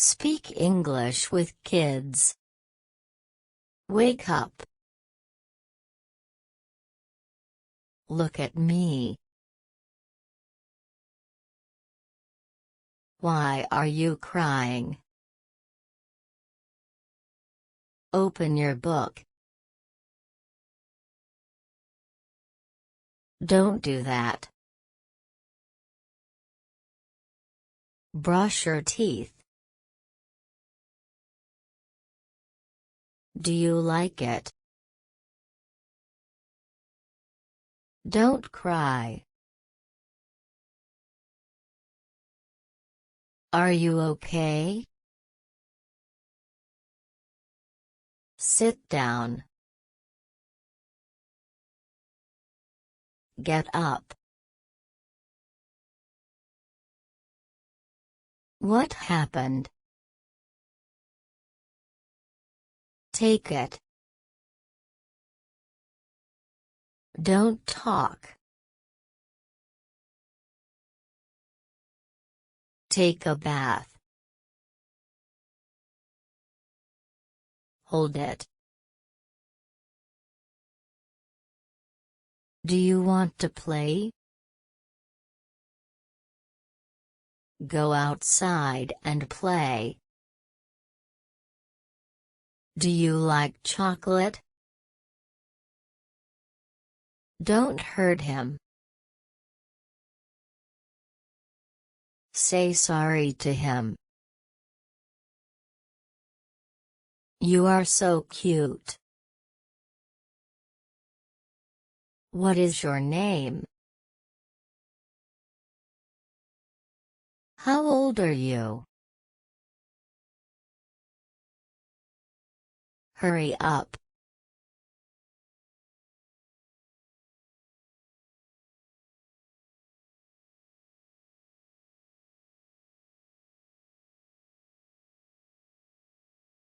Speak English with kids. Wake up. Look at me. Why are you crying? Open your book. Don't do that. Brush your teeth. Do you like it? Don't cry. Are you okay? Sit down. Get up. What happened? Take it. Don't talk. Take a bath. Hold it. Do you want to play? Go outside and play. Do you like chocolate? Don't hurt him. Say sorry to him. You are so cute. What is your name? How old are you? Hurry up.